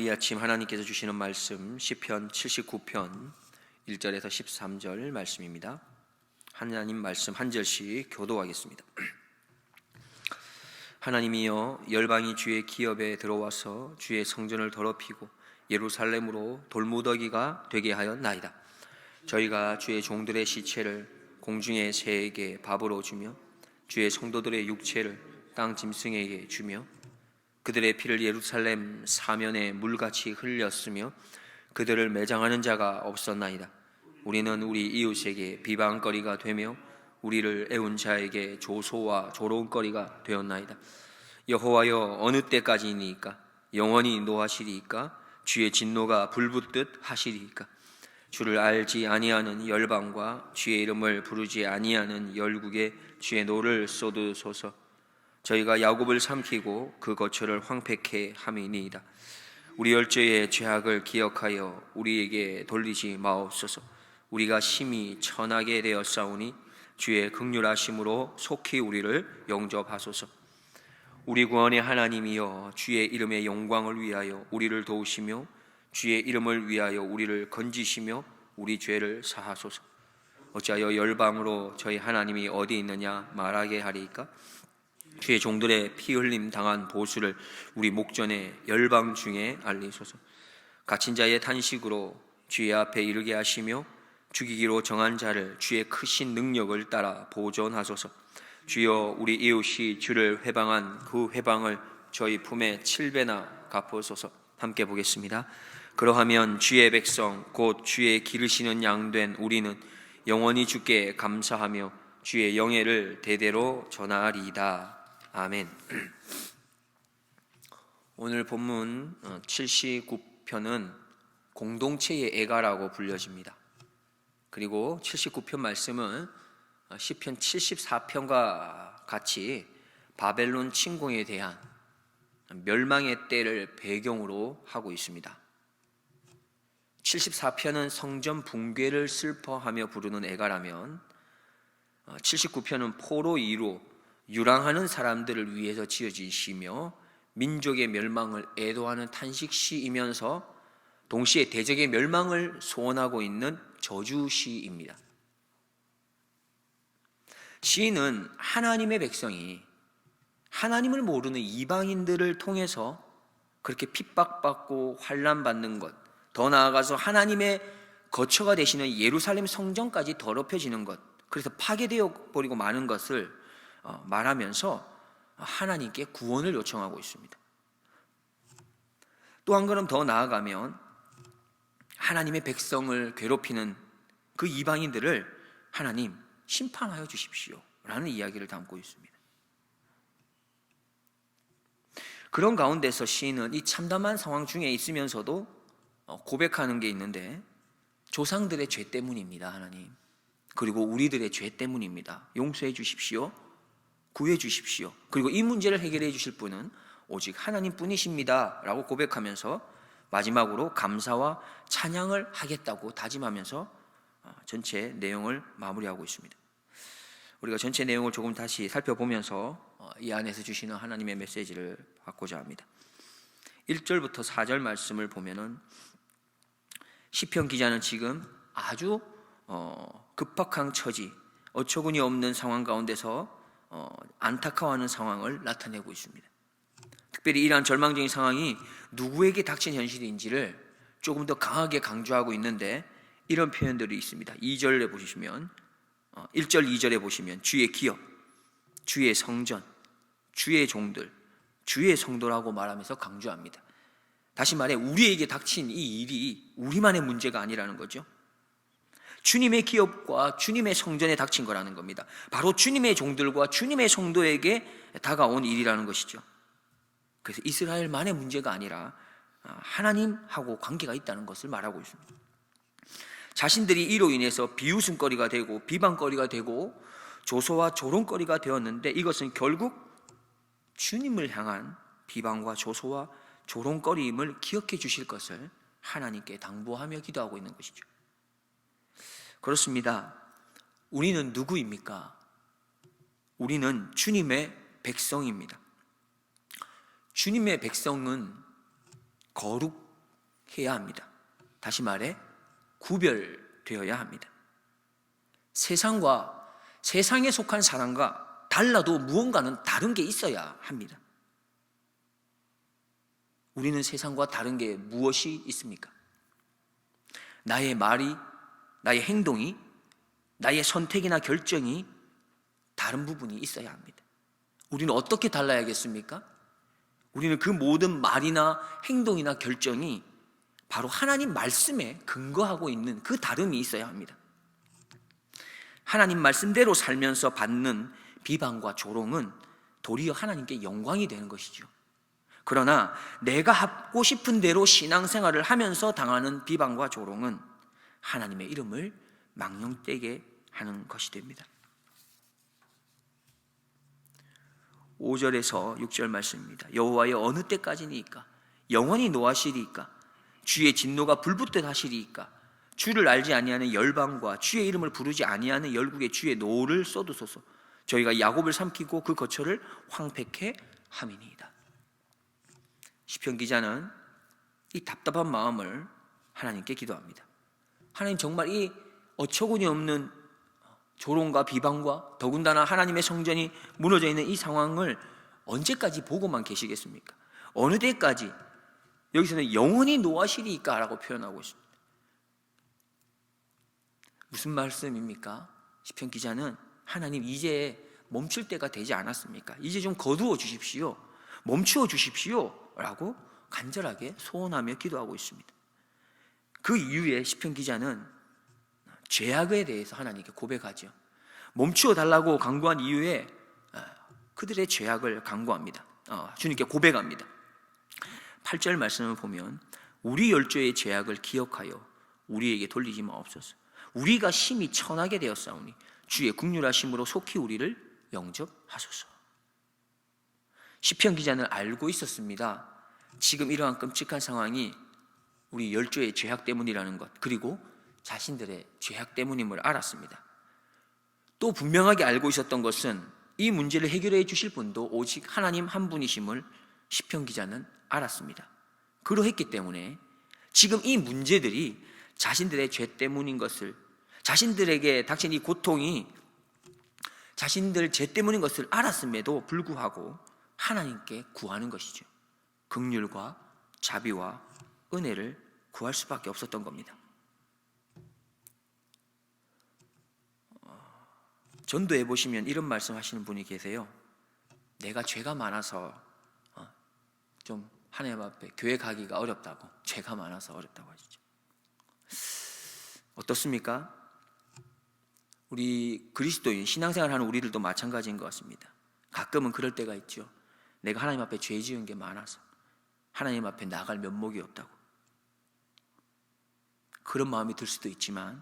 이 아침 하나님께서 주시는 말씀 시편 79편 1절에서 13절 말씀입니다. 하나님 말씀 한 절씩 교도하겠습니다. 하나님이여, 열방이 주의 기업에 들어와서 주의 성전을 더럽히고 예루살렘으로 돌무더기가 되게 하였나이다. 저희가 주의 종들의 시체를 공중의 새에게 밥으로 주며 주의 성도들의 육체를 땅 짐승에게 주며 그들의 피를 예루살렘 사면에 물같이 흘렸으며 그들을 매장하는 자가 없었나이다. 우리는 우리 이웃에게 비방거리가 되며 우리를 애운 자에게 조소와 조롱거리가 되었나이다. 여호와여, 어느 때까지이니까? 영원히 노하시리이까? 주의 진노가 불붙듯 하시리이까? 주를 알지 아니하는 열방과 주의 이름을 부르지 아니하는 열국에 주의 노를 쏟으소서. 저희가 야곱을 삼키고 그 거처를 황폐케 함이니이다. 우리 열조의 죄악을 기억하여 우리에게 돌리지 마옵소서. 우리가 심히 천하게 되었사오니 주의 긍휼하심으로 속히 우리를 영접하소서. 우리 구원의 하나님이여, 주의 이름의 영광을 위하여 우리를 도우시며 주의 이름을 위하여 우리를 건지시며 우리 죄를 사하소서. 어찌하여 열방으로 저희 하나님이 어디 있느냐 말하게 하리이까? 주의 종들의 피 흘림 당한 보수를 우리 목전에 열방 중에 알리소서. 갇힌 자의 탄식으로 주의 앞에 이르게 하시며 죽이기로 정한 자를 주의 크신 능력을 따라 보존하소서. 주여, 우리 이웃이 주를 회방한 그 회방을 저희 품에 7배나 갚으소서. 함께 보겠습니다. 그러하면 주의 백성 곧 주의 기르시는 양된 우리는 영원히 주께 감사하며 주의 영예를 대대로 전하리이다. 아멘. 오늘 본문 79편은 공동체의 애가라고 불려집니다. 그리고 79편 말씀은 시편 74편과 같이 바벨론 침공에 대한 멸망의 때를 배경으로 하고 있습니다. 74편은 성전 붕괴를 슬퍼하며 부르는 애가라면 79편은 포로 2로 유랑하는 사람들을 위해서 지어진 시며 민족의 멸망을 애도하는 탄식시이면서 동시에 대적의 멸망을 소원하고 있는 저주시입니다. 시인은 하나님의 백성이 하나님을 모르는 이방인들을 통해서 그렇게 핍박받고 환난받는 것, 더 나아가서 하나님의 거처가 되시는 예루살렘 성전까지 더럽혀지는 것, 그래서 파괴되어 버리고 마는 것을 말하면서 하나님께 구원을 요청하고 있습니다. 또 한 걸음 더 나아가면 하나님의 백성을 괴롭히는 그 이방인들을 하나님 심판하여 주십시오 라는 이야기를 담고 있습니다. 그런 가운데서 시인은 이 참담한 상황 중에 있으면서도 고백하는 게 있는데, 조상들의 죄 때문입니다 하나님, 그리고 우리들의 죄 때문입니다. 용서해 주십시오, 구해 주십시오. 그리고 이 문제를 해결해 주실 분은 오직 하나님 뿐이십니다 라고 고백하면서 마지막으로 감사와 찬양을 하겠다고 다짐하면서 전체 내용을 마무리하고 있습니다. 우리가 전체 내용을 조금 다시 살펴보면서 이 안에서 주시는 하나님의 메시지를 받고자 합니다. 1절부터 4절 말씀을 보면은 시편 기자는 지금 아주 급박한 처지, 어처구니 없는 상황 가운데서 안타까워하는 상황을 나타내고 있습니다. 특별히 이러한 절망적인 상황이 누구에게 닥친 현실인지를 조금 더 강하게 강조하고 있는데, 이런 표현들이 있습니다. 2절에 보시면 1절 2절에 보시면 주의 기업, 주의 성전, 주의 종들, 주의 성도라고 말하면서 강조합니다. 다시 말해 우리에게 닥친 이 일이 우리만의 문제가 아니라는 거죠. 주님의 기업과 주님의 성전에 닥친 거라는 겁니다. 바로 주님의 종들과 주님의 성도에게 다가온 일이라는 것이죠. 그래서 이스라엘만의 문제가 아니라 하나님하고 관계가 있다는 것을 말하고 있습니다. 자신들이 이로 인해서 비웃음거리가 되고 비방거리가 되고 조소와 조롱거리가 되었는데, 이것은 결국 주님을 향한 비방과 조소와 조롱거리임을 기억해 주실 것을 하나님께 당부하며 기도하고 있는 것이죠. 그렇습니다. 우리는 누구입니까? 우리는 주님의 백성입니다. 주님의 백성은 거룩 해야 합니다. 다시 말해 구별되어야 합니다. 세상에 속한 사람과 달라도 무언가는 다른 게 있어야 합니다. 우리는 세상과 다른 게 무엇이 있습니까? 나의 말이, 나의 행동이, 나의 선택이나 결정이 다른 부분이 있어야 합니다. 우리는 어떻게 달라야겠습니까? 우리는 그 모든 말이나 행동이나 결정이 바로 하나님 말씀에 근거하고 있는 그 다름이 있어야 합니다. 하나님 말씀대로 살면서 받는 비방과 조롱은 도리어 하나님께 영광이 되는 것이죠. 그러나 내가 하고 싶은 대로 신앙생활을 하면서 당하는 비방과 조롱은 하나님의 이름을 망령되게 하는 것이 됩니다. 5절에서 6절 말씀입니다. 여호와여 어느 때까지니까 영원히 노하시리이까 주의 진노가 불붙듯 하시리이까 주를 알지 아니하는 열방과 주의 이름을 부르지 아니하는 열국에 주의 노를 쏟으소서. 저희가 야곱을 삼키고 그 거처를 황폐케 함이니이다. 시편 기자는 이 답답한 마음을 하나님께 기도합니다. 하나님, 정말 이 어처구니 없는 조롱과 비방과 더군다나 하나님의 성전이 무너져 있는 이 상황을 언제까지 보고만 계시겠습니까? 어느 때까지? 여기서는 영원히 노하시리이까 라고 표현하고 있습니다. 무슨 말씀입니까? 시편 기자는 하나님, 이제 멈출 때가 되지 않았습니까? 이제 좀 거두어 주십시오, 멈추어 주십시오 라고 간절하게 소원하며 기도하고 있습니다. 그 이후에 시편 기자는 죄악에 대해서 하나님께 고백하죠. 멈추어 달라고 간구한 이후에 그들의 죄악을 간구합니다. 주님께 고백합니다. 8절 말씀을 보면 우리 열조의 죄악을 기억하여 우리에게 돌리지 마옵소서. 우리가 심히 천하게 되었사오니 주의 긍휼하심으로 속히 우리를 영접하소서. 시편 기자는 알고 있었습니다. 지금 이러한 끔찍한 상황이 우리 열조의 죄악 때문이라는 것, 그리고 자신들의 죄악 때문임을 알았습니다. 또 분명하게 알고 있었던 것은 이 문제를 해결해 주실 분도 오직 하나님 한 분이심을 시편 기자는 알았습니다. 그러했기 때문에 지금 이 문제들이 자신들의 죄 때문인 것을, 자신들에게 닥친 이 고통이 자신들 죄 때문인 것을 알았음에도 불구하고 하나님께 구하는 것이죠. 긍휼과 자비와 은혜를 구할 수밖에 없었던 겁니다. 전도해 보시면 이런 말씀하시는 분이 계세요. 내가 죄가 많아서 좀 하나님 앞에 교회 가기가 어렵다고, 죄가 많아서 어렵다고 하시죠. 어떻습니까? 우리 그리스도인 신앙생활하는 우리들도 마찬가지인 것 같습니다. 가끔은 그럴 때가 있죠. 내가 하나님 앞에 죄 지은 게 많아서 하나님 앞에 나갈 면목이 없다고, 그런 마음이 들 수도 있지만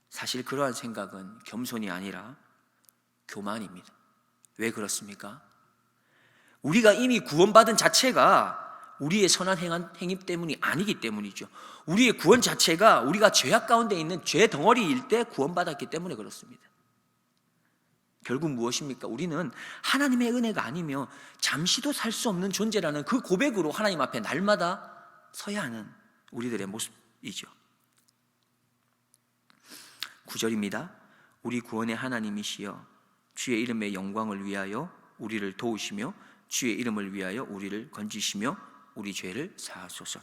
사실 그러한 생각은 겸손이 아니라 교만입니다. 왜 그렇습니까? 우리가 이미 구원받은 자체가 우리의 선한 행위 때문이 아니기 때문이죠. 우리의 구원 자체가 우리가 죄악 가운데 있는 죄 덩어리일 때 구원받았기 때문에 그렇습니다. 결국 무엇입니까? 우리는 하나님의 은혜가 아니며 잠시도 살 수 없는 존재라는 그 고백으로 하나님 앞에 날마다 서야 하는 우리들의 모습이죠. 9절입니다. 우리 구원의 하나님이시여 주의 이름의 영광을 위하여 우리를 도우시며 주의 이름을 위하여 우리를 건지시며 우리 죄를 사하소서.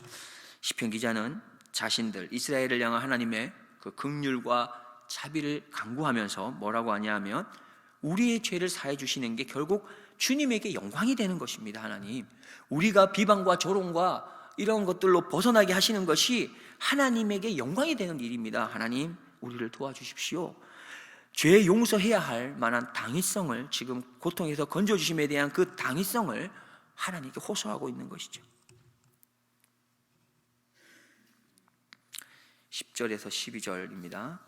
시편 기자는 자신들 이스라엘을 향한 하나님의 그 긍휼과 자비를 간구하면서 뭐라고 하냐면 우리의 죄를 사해 주시는 게 결국 주님에게 영광이 되는 것입니다. 하나님, 우리가 비방과 조롱과 이런 것들로 벗어나게 하시는 것이 하나님에게 영광이 되는 일입니다. 하나님, 우리를 도와주십시오. 죄 용서해야 할 만한 당위성을, 지금 고통에서 건져주심에 대한 그 당위성을 하나님께 호소하고 있는 것이죠. 10절에서 12절입니다.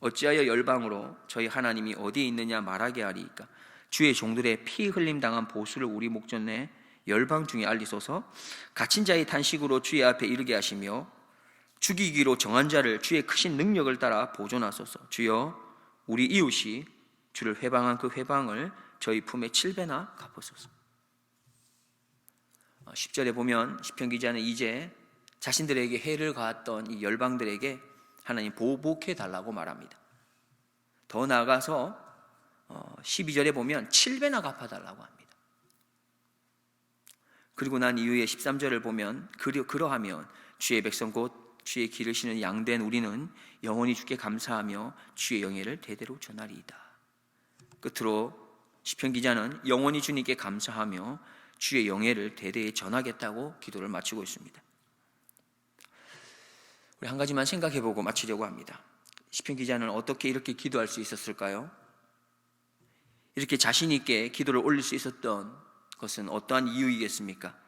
어찌하여 열방으로 저희 하나님이 어디에 있느냐 말하게 하리이까. 주의 종들의 피 흘림 당한 보수를 우리 목전에 열방 중에 알리소서. 갇힌 자의 탄식으로 주의 앞에 이르게 하시며 죽이기로 정한 자를 주의 크신 능력을 따라 보존하소서. 주여, 우리 이웃이 주를 회방한 그 회방을 저희 품에 7배나 갚으소서. 10절에 보면 시편 기자는 이제 자신들에게 해를 가했던 이 열방들에게 하나님 보복해 달라고 말합니다. 더 나아가서 12절에 보면 7배나 갚아달라고 합니다. 그리고 난 이후에 13절을 보면 그러하면 주의 백성 곧 주의 기르시는 양된 우리는 영원히 주께 감사하며 주의 영예를 대대로 전하리이다. 끝으로 시편 기자는 영원히 주님께 감사하며 주의 영예를 대대에 전하겠다고 기도를 마치고 있습니다. 우리 한 가지만 생각해보고 마치려고 합니다. 시편 기자는 어떻게 이렇게 기도할 수 있었을까요? 이렇게 자신 있게 기도를 올릴 수 있었던 것은 어떠한 이유이겠습니까?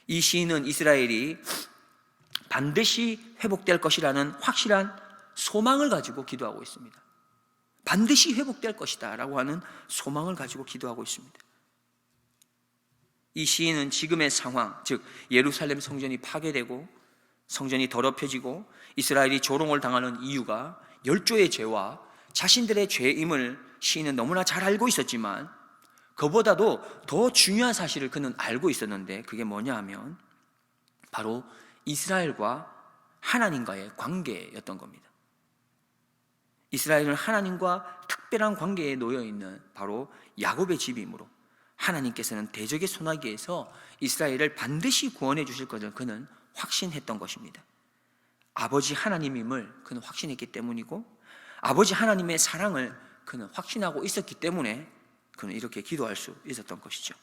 이 시인은 이스라엘이 반드시 회복될 것이라는 확실한 소망을 가지고 기도하고 있습니다. 반드시 회복될 것이다 라고 하는 소망을 가지고 기도하고 있습니다. 이 시인은 지금의 상황, 즉 예루살렘 성전이 파괴되고 성전이 더럽혀지고 이스라엘이 조롱을 당하는 이유가 열조의 죄와 자신들의 죄임을 시인은 너무나 잘 알고 있었지만 그보다도 더 중요한 사실을 그는 알고 있었는데 그게 뭐냐 하면 바로 이스라엘과 하나님과의 관계였던 겁니다. 이스라엘은 하나님과 특별한 관계에 놓여 있는 바로 야곱의 집이므로 하나님께서는 대적의 손아귀에서 이스라엘을 반드시 구원해 주실 것을 그는 확신했던 것입니다. 아버지 하나님임을 그는 확신했기 때문이고 아버지 하나님의 사랑을 그는 확신하고 있었기 때문에 그는 이렇게 기도할 수 있었던 것이죠.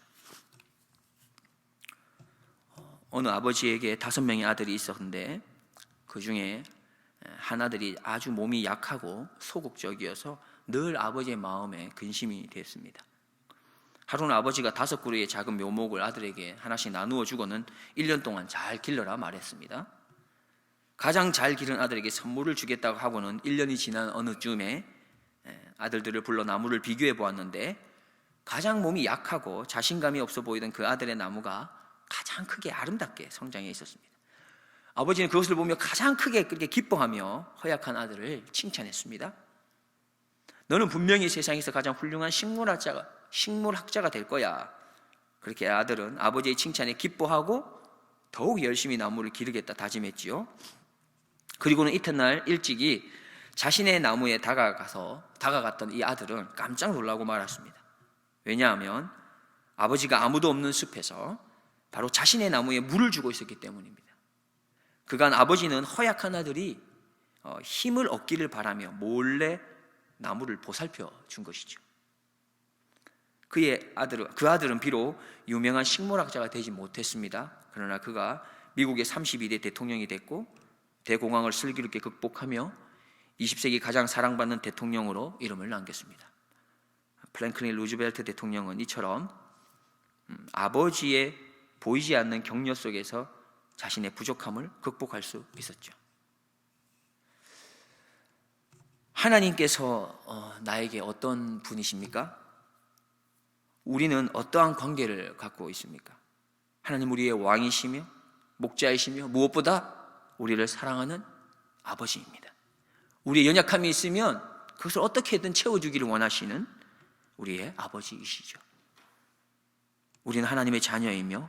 어느 아버지에게 5명의 아들이 있었는데 그 중에 한 아들이 아주 몸이 약하고 소극적이어서 늘 아버지의 마음에 근심이 됐습니다. 하루는 아버지가 5그루의 작은 묘목을 아들에게 하나씩 나누어 주고는 1년 동안 잘 길러라 말했습니다. 가장 잘 기른 아들에게 선물을 주겠다고 하고는 1년이 지난 어느 쯤에 아들들을 불러 나무를 비교해 보았는데 가장 몸이 약하고 자신감이 없어 보이던 그 아들의 나무가 가장 크게 아름답게 성장해 있었습니다. 아버지는 그것을 보며 가장 크게 그렇게 기뻐하며 허약한 아들을 칭찬했습니다. 너는 분명히 세상에서 가장 훌륭한 식물학자가 될 거야. 그렇게 아들은 아버지의 칭찬에 기뻐하고 더욱 열심히 나무를 기르겠다 다짐했지요. 그리고는 이튿날 일찍이 자신의 나무에 다가갔던 이 아들은 깜짝 놀라고 말았습니다. 왜냐하면 아버지가 아무도 없는 숲에서 바로 자신의 나무에 물을 주고 있었기 때문입니다. 그간 아버지는 허약한 아들이 힘을 얻기를 바라며 몰래 나무를 보살펴 준 것이죠. 그 아들은 비록 유명한 식물학자가 되지 못했습니다. 그러나 그가 미국의 32대 대통령이 됐고 대공황을 슬기롭게 극복하며 20세기 가장 사랑받는 대통령으로 이름을 남겼습니다. 프랭클린 루즈벨트 대통령은 이처럼 아버지의 보이지 않는 격려 속에서 자신의 부족함을 극복할 수 있었죠. 하나님께서 나에게 어떤 분이십니까? 우리는 어떠한 관계를 갖고 있습니까? 하나님 우리의 왕이시며 목자이시며 무엇보다 우리를 사랑하는 아버지입니다. 우리의 연약함이 있으면 그것을 어떻게든 채워주기를 원하시는 우리의 아버지이시죠. 우리는 하나님의 자녀이며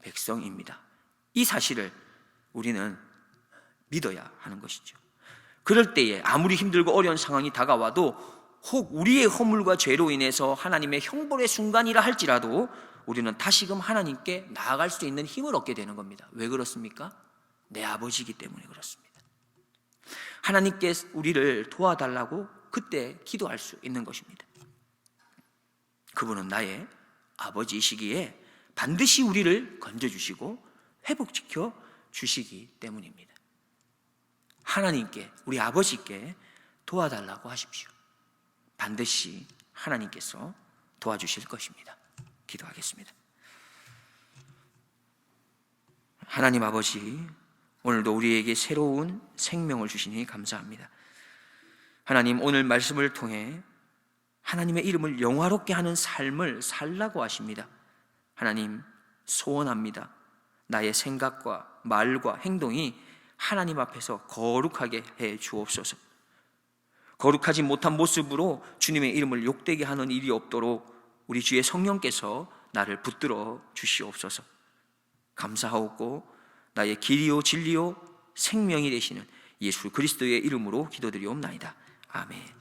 백성입니다. 이 사실을 우리는 믿어야 하는 것이죠. 그럴 때에 아무리 힘들고 어려운 상황이 다가와도 혹 우리의 허물과 죄로 인해서 하나님의 형벌의 순간이라 할지라도 우리는 다시금 하나님께 나아갈 수 있는 힘을 얻게 되는 겁니다. 왜 그렇습니까? 내 아버지이기 때문에 그렇습니다. 하나님께 우리를 도와달라고 그때 기도할 수 있는 것입니다. 그분은 나의 아버지이시기에 반드시 우리를 건져주시고 회복시켜 주시기 때문입니다. 하나님께, 우리 아버지께 도와달라고 하십시오. 반드시 하나님께서 도와주실 것입니다. 기도하겠습니다. 하나님 아버지, 오늘도 우리에게 새로운 생명을 주시니 감사합니다. 하나님, 오늘 말씀을 통해 하나님의 이름을 영화롭게 하는 삶을 살라고 하십니다. 하나님, 소원합니다. 나의 생각과 말과 행동이 하나님 앞에서 거룩하게 해 주옵소서. 거룩하지 못한 모습으로 주님의 이름을 욕되게 하는 일이 없도록 우리 주의 성령께서 나를 붙들어 주시옵소서. 감사하옵고 나의 길이요 진리요 생명이 되시는 예수 그리스도의 이름으로 기도드리옵나이다. 아멘.